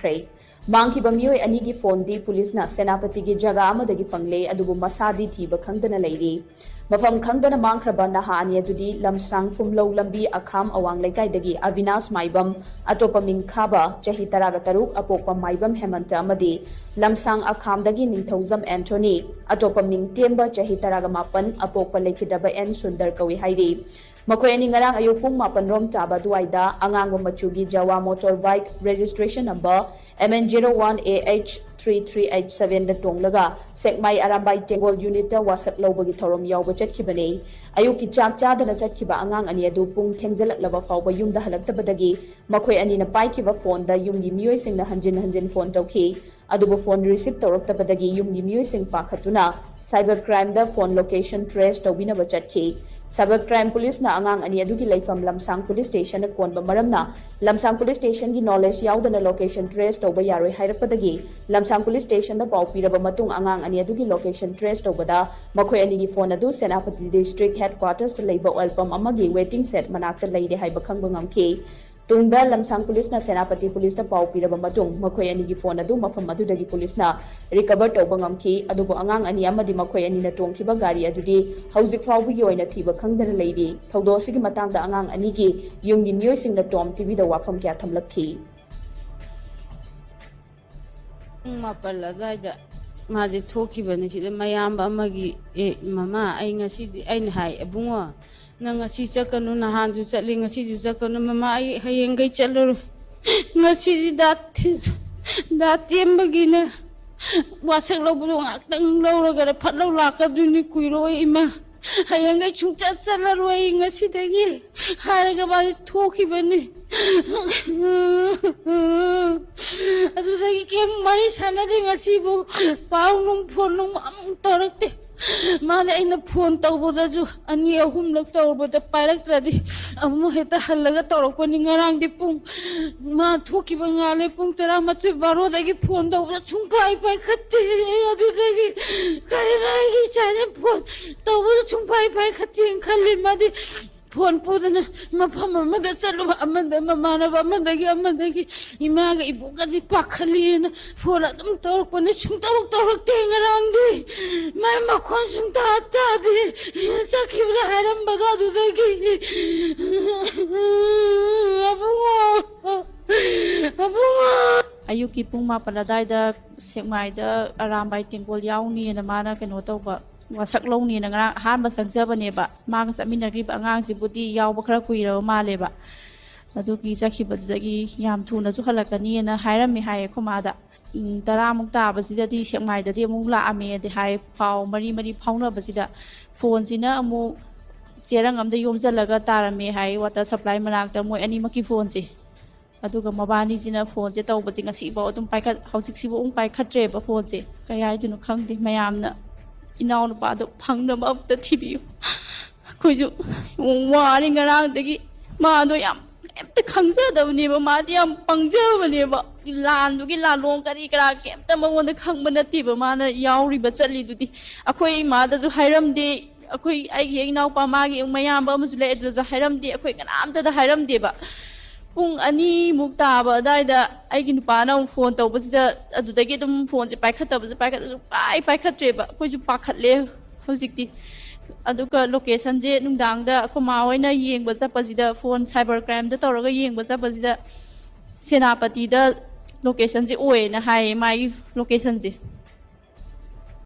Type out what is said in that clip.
ꯍꯥꯠꯈ꯭ꯔꯦ ꯃꯥꯡꯈꯤꯕ ꯃꯤꯑꯣꯏ ꯑꯅꯤꯒꯤ ꯐꯣꯟꯗꯤ ꯄꯨꯂꯤꯁꯅ ꯁꯦꯅꯥꯄꯇꯤꯒꯤ ꯖꯒꯥ ꯑꯃꯗꯒꯤ ꯐꯪꯂꯦ ꯑꯗꯨꯕꯨ ꯃꯁꯥꯗꯤ ꯊꯤꯕ ꯈꯪꯗꯅ ꯂꯩꯔꯤ ꯃꯐꯝ ꯈꯪꯗꯅ ꯃꯥꯡꯈ꯭ꯔꯕ ꯅꯍꯥ ꯑꯅꯤ ꯑꯗꯨꯗꯤ ꯂꯝꯁꯥꯡ ꯐꯨꯝꯂꯧ ꯂꯝꯕꯤ ꯑꯈꯥꯝ ꯑꯋꯥꯡ ꯂꯩꯀꯥꯏꯗꯒꯤ ꯑꯕꯤꯅꯥꯁ ꯃꯥꯏꯕꯝ ꯑꯇꯣꯞꯄ ꯃꯤꯡ ꯈꯥꯕ ꯆꯍꯤ 13 ꯑꯄꯣꯛꯄ ꯃꯥꯏꯕꯝ ꯍꯦꯃꯟꯇ ꯑꯃꯗꯤ ꯂꯝꯁꯥꯡ ꯑꯈꯥꯝꯗꯒꯤ ꯅꯤꯡꯊꯧꯖꯝ ꯑꯦꯟꯊꯣꯅꯤ ꯑꯇꯣꯞꯄ ꯃꯤꯡ ꯇꯦꯝꯕ ꯆꯍꯤ 18 ꯑꯄꯣꯛꯄ ꯂꯩꯈꯤꯗ꯭ꯔꯕ ꯑꯦꯟ ꯁꯨꯟꯗꯔ ꯀꯧꯏ ꯍꯥꯏꯔꯤ ꯃꯈꯣꯏ ꯑꯅꯤ ꯉꯔꯥꯡ ꯑꯌꯨꯛ ꯄꯨꯡ 9 ꯔꯣꯝ ꯇꯥꯕ ꯑꯗꯨꯋꯥꯏꯗ ꯑꯉꯥꯡꯕ ꯃꯆꯨꯒꯤ ꯖꯋꯥ motor bike registration number MN01AH3387 ꯗ ꯇꯣꯡꯂꯒ ꯁꯦꯛꯃꯥꯏ ꯑꯔꯥꯝꯕꯥꯏ ꯇꯦꯡꯒꯣꯜ ꯌꯨꯅꯤꯠꯇ ꯋꯥꯁꯛ ꯂꯧꯕꯒꯤ ꯊꯧꯔꯝ ꯌꯥꯎꯕ ꯆꯠꯈꯤꯕꯅꯤ ꯑꯌꯨꯛꯀꯤ ꯆꯥꯛ ꯆꯥꯗꯅ ꯆꯠꯈꯤꯕ ꯑꯉꯥꯡ ꯑꯅꯤ ꯑꯗꯨ ꯄꯨꯡ ꯊꯦꯡꯖꯜꯂꯛꯂꯕ ꯐꯥꯎꯕ ꯌꯨꯝꯗ ꯍꯜꯂꯛꯇꯕꯗꯒꯤ ꯃꯈꯣꯏ ꯑꯅꯤꯅ ꯄꯥꯏꯈꯤꯕ ꯐꯣꯟꯗ ꯌꯨꯝꯒꯤ ꯃꯤꯑꯣꯏꯁꯤꯡꯅ ꯍꯟꯖꯤꯟ ꯍꯟꯖꯤꯟ ꯐꯣꯟ ꯇꯧꯈꯤ ꯑꯗꯨꯕꯨ ꯐꯣꯟ ꯔꯤꯁꯤꯞ ꯇꯧꯔꯛꯇꯕꯗꯒꯤ ꯌꯨꯝꯒꯤ ꯃꯤꯑꯣꯏꯁꯤꯡ ꯄꯥꯈꯠꯇꯨꯅ ꯁꯥꯏꯕꯔ ꯀ꯭ꯔꯥꯏꯝꯗ ꯐꯣꯟ ꯂꯣꯀꯦꯁꯟ ꯇ꯭ꯔꯦꯁ ꯇꯧꯕꯤꯅꯕ ꯆꯠꯈꯤ ꯁꯥꯏꯕꯔ ꯀ꯭ꯔꯥꯏꯝ ꯄꯨꯂꯤꯁꯅ ꯑꯉꯥꯡ ꯑꯅꯤ ꯑꯗꯨꯒꯤ ꯂꯩꯐꯝ ꯂꯝꯁꯥꯡ ꯄꯨꯂꯤꯁ ꯁ꯭ꯇꯦꯁꯟꯗ ꯀꯣꯟꯕ ꯃꯔꯝꯅ ꯂꯝꯁꯥꯡ ꯄꯨꯂꯤꯁ ꯁ꯭ꯇꯦꯁꯟꯒꯤ ꯅꯣꯂꯦꯖ ꯌꯥꯎꯗꯅ ꯂꯣꯀꯦꯁꯟ ꯇ꯭ꯔꯦꯁ ꯇꯧꯕ ꯌꯥꯔꯣꯏ ꯍꯥꯏꯔꯛꯄꯗꯒꯤ ꯂꯝꯁꯥꯡ ꯄꯨꯂꯤꯁ ꯁ꯭ꯇꯦꯁꯟꯗ ꯄꯥꯎ ꯄꯤꯔꯕ ꯃꯇꯨꯡ ꯑꯉꯥꯡ ꯑꯅꯤ ꯑꯗꯨꯒꯤ ꯂꯣꯀꯦꯁꯟ ꯇ꯭ꯔꯦꯁ ꯇꯧꯕꯗ ꯃꯈꯣꯏ ꯑꯅꯤꯒꯤ ꯐꯣꯟ ꯑꯗꯨ ꯁꯦꯅꯥꯄꯇꯤ ꯗꯤꯁꯇ꯭ꯔꯤꯛ ꯍꯦꯗꯀ꯭ꯋꯥꯔꯇꯔꯁꯇ ꯂꯩꯕ ꯑꯣꯏꯜ ꯄꯝ ꯑꯃꯒꯤ ꯋꯦꯇꯤꯡ ꯁꯦꯠ ꯃꯅꯥꯛꯇ ꯂꯩꯔꯦ ꯍꯥꯏꯕ ꯈꯪꯕ ꯉꯝꯈꯤ ꯇꯨꯡꯗ ꯂꯝꯁꯥꯡ ꯄꯨꯂꯤꯁꯅ ꯁꯦꯅꯥꯄꯇꯤ ꯄꯨꯂꯤꯁꯇ ꯄꯥꯎ ꯄꯤꯔꯕ ꯃꯇꯨꯡ ꯃꯈꯣꯏ ꯑꯅꯤꯒꯤ ꯐꯣꯟ ꯑꯗꯨ ꯃꯐꯝ ꯑꯗꯨꯗꯒꯤ ꯄꯨꯂꯤꯁꯅ ꯔꯤꯀꯚꯔ ꯇꯧꯕ ꯉꯝꯈꯤ ꯑꯗꯨꯕꯨ ꯑꯉꯥꯡ ꯑꯅꯤ ꯑꯃꯗꯤ ꯃꯈꯣꯏ ꯑꯅꯤꯅ ꯇꯣꯡꯈꯤꯕ ꯒꯥꯔꯤ ꯑꯗꯨꯗꯤ ꯍꯧꯖꯤꯛ ꯐꯥꯎꯕꯒꯤ ꯑꯣꯏꯅ ꯊꯤꯕ ꯈꯪꯗꯅ ꯂꯩꯔꯤ ꯊꯧꯗꯣꯛ ꯑꯁꯤꯒꯤ ꯃꯇꯥꯡꯗ ꯑꯉꯥꯡ ꯑꯅꯤꯒꯤ ꯌꯨꯝꯒꯤ ꯃꯤꯑꯣꯏꯁꯤꯡꯅ ꯇꯣꯝ ꯇꯤꯚꯤꯗ ꯋꯥꯐꯝ ꯀꯌꯥ ꯊꯝꯂꯛꯈꯤ ꯃꯥꯄꯜ ꯑꯗꯨꯋꯥꯏꯗ ꯃꯥꯁꯦ ꯊꯣꯛꯈꯤꯕꯅꯤ ꯁꯤꯗ ꯃꯌꯥꯝꯕ ꯑꯃꯒꯤ ꯃꯃꯥ ꯑꯩ ꯉꯁꯤꯗꯤ ꯑꯩꯅ ꯍꯥꯏ ꯏꯕꯨꯡꯉꯣ ꯅꯪ ꯉꯁꯤ ꯆꯠꯀꯅꯨ ꯅꯍꯥꯟꯁꯨ ꯆꯠꯂꯤ ꯉꯁꯤꯁꯨ ꯆꯠꯀꯅꯨ ꯃꯃꯥ ꯑꯩ ꯍꯌꯦꯡꯈꯩ ꯆꯠꯂꯔꯣꯏ ꯉꯁꯤꯗꯤ ꯗꯥ ꯇꯦꯝꯕꯒꯤꯅ ꯋꯥꯁꯛ ꯂꯧꯕꯗꯣ ꯉꯥꯛꯇꯪ ꯂꯧꯔꯒ ꯐꯠꯂꯧ ꯂꯥꯛꯀꯗꯣꯏꯅꯤ ꯀꯨꯏꯔꯣꯏ ꯏꯃꯥ ꯍꯌꯦꯡꯈꯩ ꯁꯨꯡꯆꯠ ꯆꯠꯂꯔꯣꯏ ꯉꯁꯤꯗꯒꯤ ꯍꯥꯏꯔꯒ ꯃꯥꯁꯦ ꯊꯣꯛꯈꯤꯕꯅꯤ ꯑꯗꯨꯗꯒꯤ ꯀꯩꯝ ꯃꯔꯤ ꯁꯥꯟꯅꯗꯦ ꯉꯁꯤꯕꯨ ꯄꯥꯎ ꯅꯨꯡ ꯐꯣꯟ ꯅꯨꯡ ꯑꯃꯨꯛ ꯇꯧꯔꯛꯇꯦ ꯃꯥꯗꯤ ꯑꯩꯅ ꯐꯣꯟ ꯇꯧꯕꯗꯁꯨ 2-3ꯂꯛ ꯇꯧꯔꯨꯕꯗ ꯄꯥꯏꯔꯛꯇ꯭ꯔꯗꯤ ꯑꯃꯨꯛ ꯍꯦꯛꯇ ꯍꯜꯂꯒ ꯇꯧꯔꯛꯄꯅꯤ ꯉꯔꯥꯡꯗꯤ ꯄꯨꯡ ꯃꯥ ꯊꯣꯛꯈꯤꯕ ꯉꯥꯜꯂꯦ ꯄꯨꯡ 11 12ꯗꯒꯤ ꯐꯣꯟ ꯇꯧꯕꯗ ꯁꯨꯡꯄꯥꯏ ꯄꯥꯏꯈꯠꯇꯦ ꯑꯗꯨꯗꯒꯤ ꯀꯔꯤꯅꯣ ꯑꯩꯒꯤ ꯏꯆꯥꯅ ꯐꯣꯟ ꯇꯧꯕꯗ ꯁꯨꯡꯄꯥꯏ ꯄꯥꯏꯈꯠꯇꯦꯅ ꯈꯜꯂꯤ ꯃꯥꯗꯤ ꯐꯣꯟ ꯄꯨꯗꯅ ꯃꯐꯝ ꯑꯃꯗ ꯆꯠꯂꯨꯕ ꯑꯃꯗ ꯃꯃꯥꯟꯅꯕ ꯑꯃꯗꯒꯤ ꯏꯃꯥꯒ ꯏꯕꯣꯛꯀꯗꯤ ꯄꯥꯈꯠꯂꯤꯅ ꯐꯣꯟ ꯑꯗꯨꯝ ꯇꯧꯔꯛꯄꯅꯤ ꯇꯧꯔꯛꯇꯦ ꯉꯔꯥꯡꯗꯤ ꯃꯥꯏ ꯃꯈꯣꯟ ꯁꯨꯡꯇꯥ ꯇꯥꯗꯦ ꯆꯠꯈꯤꯕꯗ ꯍꯥꯏꯔꯝꯕꯗꯣ ꯑꯗꯨꯗꯒꯤ ꯑꯕꯨꯡꯉꯣ ꯑꯌꯨꯛꯀꯤ ꯄꯨꯡ 9 ꯑꯗꯨꯋꯥꯏꯗ ꯁꯦꯛꯃꯥꯏꯗ ꯑꯔꯥꯝꯕꯥꯏ ꯇꯦꯡꯀꯣꯜ ꯌꯥꯎꯅꯤꯅ ꯃꯥꯅ ꯀꯩꯅꯣ ꯇꯧꯕ ꯋꯥꯁꯛ ꯂꯧꯅꯤꯅ ꯉꯔꯥꯡ ꯑꯍꯥꯟꯕ ꯆꯪꯖꯕꯅꯦꯕ ꯃꯥꯒ ꯆꯠꯃꯤꯟꯅꯈꯤꯕ ꯑꯉꯥꯡꯁꯤꯕꯨꯗꯤ ꯌꯥꯎꯕ ꯈꯔ ꯀꯨꯏꯔꯕ ꯃꯥꯜꯂꯦꯕ ꯑꯗꯨꯒꯤ ꯆꯠꯈꯤꯕꯗꯨꯗꯒꯤ ꯌꯥꯝ ꯊꯨꯅꯁꯨ ꯍꯜꯂꯛꯀꯅꯤꯅ ꯍꯥꯏꯔꯝꯃꯦ ꯍꯥꯏꯌꯦ ꯈꯨꯃꯥꯗ 10 ꯇꯥꯕꯁꯤꯗꯗꯤ ꯁꯦꯛꯃꯥꯏꯗꯗꯤ ꯑꯃꯨꯛ ꯂꯥꯛꯑꯝꯃꯦꯗꯤ ꯍꯥꯏ ꯄꯥꯎ ꯃꯔꯤ ꯐꯥꯎꯅꯕꯁꯤꯗ ꯐꯣꯟꯁꯤꯅ ꯑꯃꯨꯛ ꯆꯦꯔꯪ ꯑꯃꯗ ꯌꯣꯝꯁꯤꯜꯂꯒ ꯇꯥꯔꯝꯃꯦ ꯍꯥꯏ ꯋꯥꯇꯔ ꯁꯄ꯭ꯂꯥꯏ ꯃꯅꯥꯛꯇ ꯃꯣꯏ ꯑꯅꯤꯃꯛꯀꯤ ꯐꯣꯟꯁꯦ ꯑꯗꯨꯒ ꯃꯕꯥꯅꯤꯁꯤꯅ ꯐꯣꯟꯁꯦ ꯇꯧꯕꯁꯦ ꯉꯁꯤꯐꯥꯎ ꯑꯗꯨꯝ ꯍꯧꯖꯤꯛꯁꯤꯕꯨ ꯑꯃꯨꯛ ꯄꯥꯏꯈꯠꯇ꯭ꯔꯦꯕ ꯐꯣꯟꯁꯦ ꯀꯩ ꯍꯥꯏꯗꯣꯏꯅꯣ ꯈꯪꯗꯦ ꯃꯌꯥꯝꯅ ꯏꯅꯥꯎꯅꯨꯄꯥꯗꯣ ꯐꯪꯅꯕ ꯑꯝꯇ ꯊꯤꯕꯤꯌꯨ ꯑꯩꯈꯣꯏꯁꯨ ꯋꯥꯔꯤ ꯉꯔꯥꯡꯗꯒꯤ ꯃꯥꯗꯣ ꯌꯥꯝ ꯀꯩꯝꯇ ꯈꯪꯖꯗꯕꯅꯦꯕ ꯃꯥꯗꯤ ꯌꯥꯝ ꯄꯪꯖꯕꯅꯦꯕ ꯂꯥꯟꯗꯨꯒꯤ ꯂꯥꯂꯣꯡ ꯀꯔꯤ ꯀꯔꯥ ꯀꯩꯝꯇ ꯃꯉꯣꯟꯗ ꯈꯪꯕ ꯅꯠꯇꯦꯕ ꯃꯥꯅ ꯌꯥꯎꯔꯤꯕ ꯆꯠꯂꯤꯗꯨꯗꯤ ꯑꯩꯈꯣꯏ ꯏꯃꯥꯗꯁꯨ ꯍꯥꯏꯔꯝꯗꯦ ꯑꯩꯒꯤ ꯏꯅꯥꯎꯄꯥ ꯃꯥꯒꯤ ꯃꯌꯥꯝꯕ ꯑꯃꯁꯨ ꯂꯩ ꯑꯗꯨꯗꯁꯨ ꯍꯥꯏꯔꯝꯗꯦ ꯑꯩꯈꯣꯏ ꯀꯅꯥꯝꯇꯗ ꯍꯥꯏꯔꯝꯗꯦꯕ ꯄꯨꯡ 2ꯃꯨꯛ ꯇꯥꯕ ꯑꯗꯨꯋꯥꯏꯗ ꯑꯩꯒꯤ ꯅꯨꯄꯥꯅ ꯑꯃꯨꯛ ꯐꯣꯟ ꯇꯧꯕꯁꯤꯗ ꯑꯗꯨꯗꯒꯤ ꯑꯗꯨꯝ ꯐꯣꯟꯁꯦ ꯄꯥꯏꯈꯠꯇ꯭ꯔꯦꯕ ꯑꯩꯈꯣꯏꯁꯨ ꯄꯥꯈꯠꯂꯦ ꯍꯧꯖꯤꯛꯇꯤ ꯑꯗꯨꯒ ꯂꯣꯀꯦꯁꯟꯁꯦ ꯅꯨꯡꯗꯥꯡꯗ ꯑꯩꯈꯣꯏ ꯃꯥ ꯍꯣꯏꯅ ꯌꯦꯡꯕ ꯆꯠꯄꯁꯤꯗ ꯐꯣꯟ ꯁꯥꯏꯕꯔ ꯀ꯭ꯔꯥꯏꯝꯗ ꯇꯧꯔꯒ ꯌꯦꯡꯕ ꯆꯠꯄꯁꯤꯗ ꯁꯦꯅꯥꯄꯇꯤꯗ ꯂꯣꯀꯦꯁꯟꯁꯦ ꯑꯣꯏꯌꯦꯅ ꯍꯥꯏꯌꯦ ꯃꯥꯒꯤ ꯂꯣꯀꯦꯁꯟꯁꯦ